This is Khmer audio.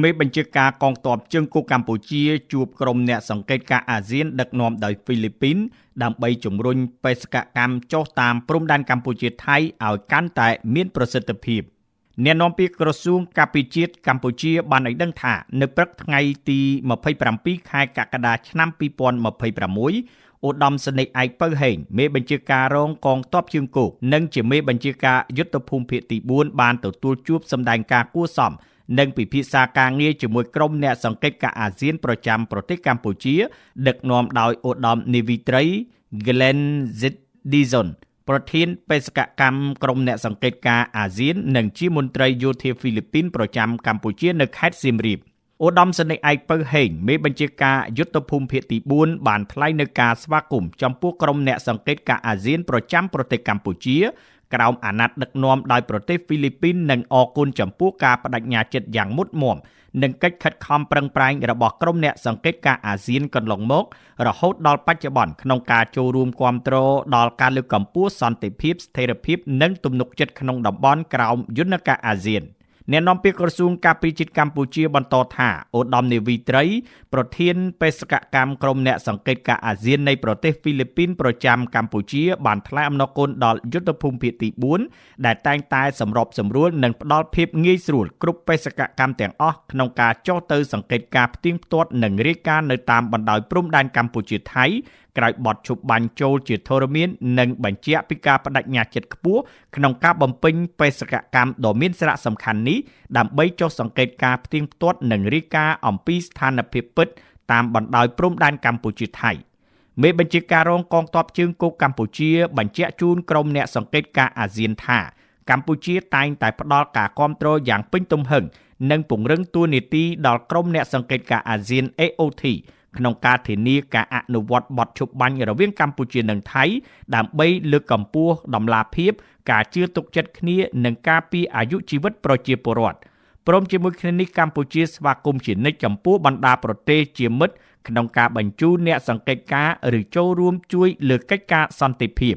មេបញ្ជាការកងទ័ពជើងគោកកម្ពុជាជួបក្រុមអ្នកសង្កេតការណ៍អាស៊ានដឹកនាំដោយហ្វីលីពីនដើម្បីជំរុញបេសកកម្មចុះតាមព្រំដែនកម្ពុជាថៃឲ្យកាន់តែមានប្រសិទ្ធភាពអ្នកនាំពាក្យក្រសួងការពារជាតិកម្ពុជាបានឲ្យដឹងថានៅព្រឹកថ្ងៃទី27ខែកក្កដាឆ្នាំ2026ឧត្តមសេនីយ៍ឯកពៅហេងមេបញ្ជាការរងកងទ័ពជើងគោកនិងជាមេបញ្ជាការយុទ្ធភូមិភាគទី4បានទទួលជួបសម្ដែងការគួរសមនិងពិភាក្សាការងារជាមួយក្រុមអ្នកសង្កេតការណ៍អាស៊ានប្រចាំប្រទេសកម្ពុជាដឹកនាំដោយឧត្តមនាវីត្រី Glenn Zidison ប្រធានបេសកកម្មក្រុមអ្នកសង្កេតការណ៍អាស៊ាននិងជាមន្ត្រីយោធាហ្វីលីពីនប្រចាំកម្ពុជានៅខេត្តសៀមរាបឧត្តមសេនីយ៍ឯកពៅហេងមេបញ្ជាការយុទ្ធភូមិភាគទី4បានថ្លែងនៅការស្វាគមន៍ចំពោះក្រុមអ្នកសង្កេតការណ៍អាស៊ានប្រចាំប្រទេសកម្ពុជាក្រោមអាណត្តិដឹកនាំដោយប្រទេសហ្វីលីពីននិងអរគុណចំពោះការបដិញ្ញាចិត្តយ៉ាងមុតមាំនិងកិច្ចខិតខំប្រឹងប្រែងរបស់ក្រុមអ្នកសង្កេតការណ៍អាស៊ានកន្លងមករហូតដល់បច្ចុប្បន្នក្នុងការចូលរួមគាំទ្រដល់ការលើកកម្ពស់សន្តិភាពស្ថិរភាពនិងទំនុកចិត្តក្នុងតំបន់ក្រោមយន្តការអាស៊ានអ្នកនាំពាក្យក្រសួងការពារជាតិកម្ពុជាបន្តថាឧត្តមនាវីត្រីប្រធានបេសកកម្មក្រុមអ្នកសង្កេតការណ៍អាស៊ាននៃប្រទេសហ្វីលីពីនប្រចាំកម្ពុជាបានថ្លែងអំណរគុណដល់យុទ្ធភូមិភាគទី4ដែលតែងតែសម្របសម្រួលនិងផ្ដល់ភាពងាយស្រួលគ្រប់បេសកកម្មទាំងអស់ក្នុងការចុះទៅសង្កេតការណ៍ផ្ទៀងផ្ទាត់និងរាយការណ៍នៅតាមបណ្ដោយព្រំដែនកម្ពុជាថៃក្រោយបទឈប់បាញ់ចូលជាធរមាននិងបញ្ជាក់ពីការបដិញ្ញាចិត្តខ្ពស់ក្នុងការបំពេញបេសកកម្មដ៏មានសារៈសំខាន់នេះដើម្បីចុះសង្កេតការណ៍ផ្ទៀងផ្ទាត់និងរាយការណ៍អំពីស្ថានភាពពិតតាមបណ្ដោយព្រំដែនកម្ពុជាថៃមេបញ្ជាការរងកងទ័ពជើងគោកកម្ពុជាបញ្ជាក់ជូនក្រុមអ្នកសង្កេតការណ៍អាស៊ានថាកម្ពុជាតែងតែផ្ដល់ការគាំទ្រយ៉ាងពេញទំហឹងនិងពង្រឹងតួនាទីដល់ក្រុមអ្នកសង្កេតការណ៍អាស៊ាន AOTក្នុងការធានាការអនុវត្តបទឈប់បាញ់រវាងកម្ពុជានិងថៃដើម្បីលើកកម្ពស់តម្លាភាពការជឿទុកចិត្តគ្នានិងការពារអាយុជីវិតប្រជាពលរដ្ឋព្រមជាមួយគ្នានេះកម្ពុជាស្វាគមន៍ជានិច្ចចំពោះបណ្ដាប្រទេសជាមិត្តក្នុងការបញ្ជូនអ្នកសង្កេតការណ៍ឬចូលរួមជួយលើកិច្ចការសន្តិភាព